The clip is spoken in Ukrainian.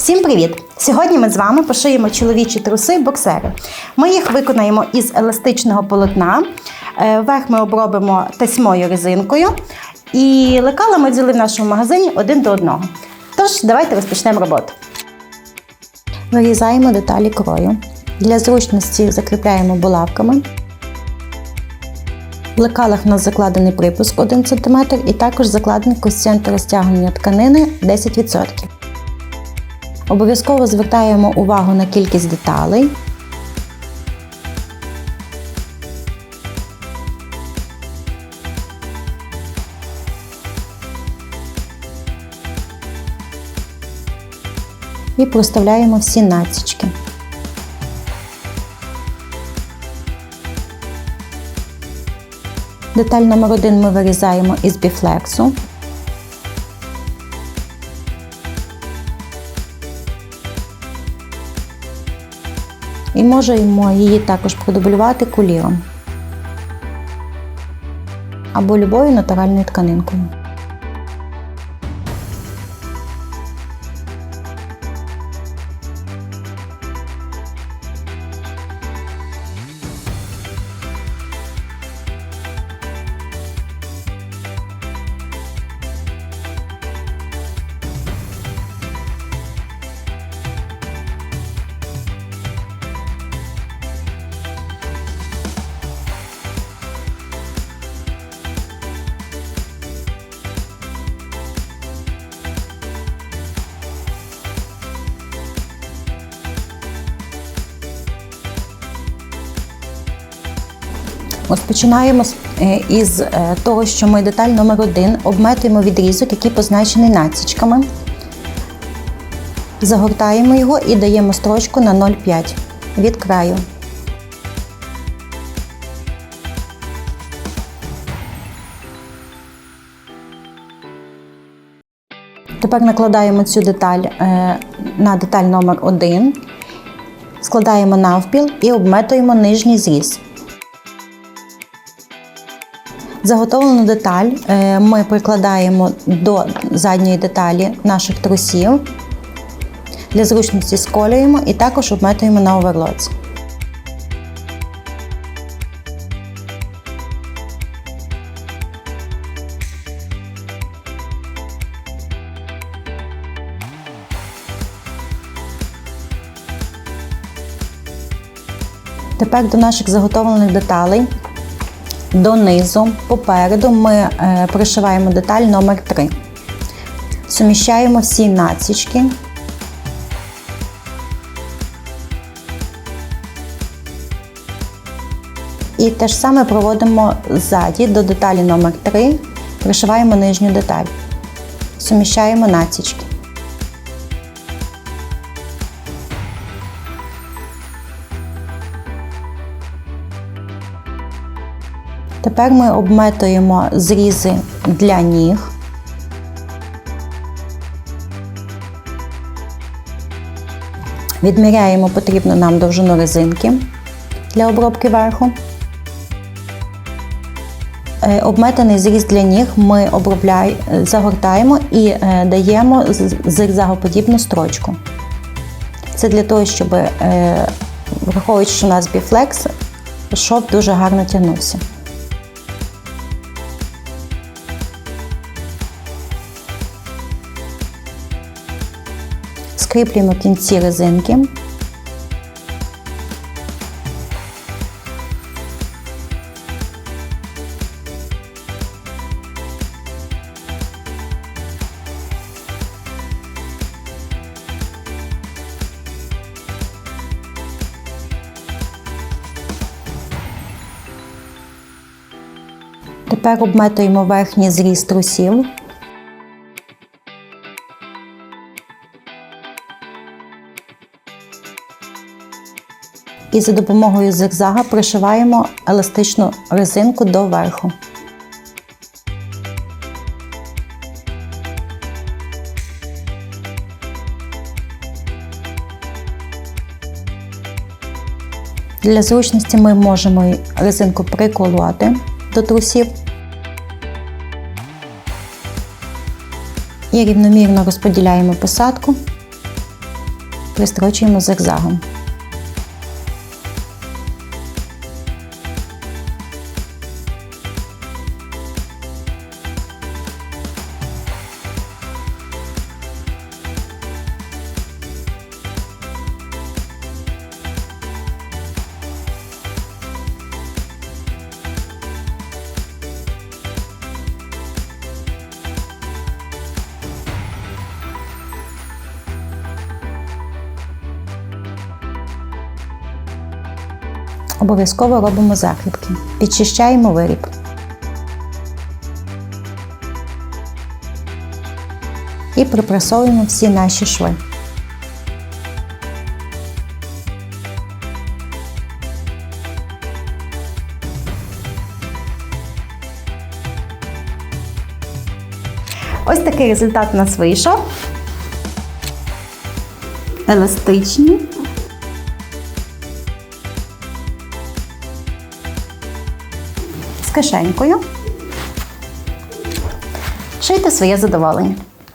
Всім привіт! Сьогодні ми з вами пошиємо чоловічі труси-боксери. Ми їх виконаємо із еластичного полотна. Верх ми обробимо тасьмою резинкою. І лекала ми взяли в нашому магазині один до одного. Тож, давайте розпочнемо роботу. Вирізаємо деталі крою. Для зручності закріпляємо булавками. В лекалах у нас закладений припуск 1 см і також закладений коефіцієнт розтягнення тканини 10%. Обов'язково звертаємо увагу на кількість деталей. І проставляємо всі насічки. Деталь номер 1 ми вирізаємо із біфлексу. І можемо її також продублювати куліром або любою натуральною тканинкою. Розпочинаємо із того, що ми деталь номер 1 обметуємо відрізок, який позначений насічками. Загортаємо його і даємо строчку на 0,5 від краю. Тепер накладаємо цю деталь на деталь номер 1, складаємо навпіл і обметуємо нижній зріз. Заготовлену деталь ми прикладаємо до задньої деталі наших трусів. Для зручності сколюємо і також обметуємо на оверлоці. Тепер до наших заготовлених деталей донизу, попереду ми пришиваємо деталь номер 3. Суміщаємо всі насічки. І те ж саме проводимо ззаді до деталі номер 3, пришиваємо нижню деталь. Суміщаємо насічки. Тепер ми обметуємо зрізи для ніг. Відміряємо потрібну нам довжину резинки для обробки верху. Обметаний зріз для ніг ми загортаємо і даємо зигзагоподібну строчку. Це для того, щоб, враховуючи, що у нас біфлекс, шов дуже гарно тягнувся. Скріплюємо кінці резинки. Тепер обметуємо верхній зріз трусів. І за допомогою зигзага пришиваємо еластичну резинку до верху. Для зручності ми можемо резинку приколоти до трусів і рівномірно розподіляємо посадку пристрочуємо зигзагом. Обов'язково робимо закріпки. Підчищаємо виріб. І припресовуємо всі наші шви. Ось такий результат у нас вийшов. Еластичні. З кишенькою. Шийте своє задоволення.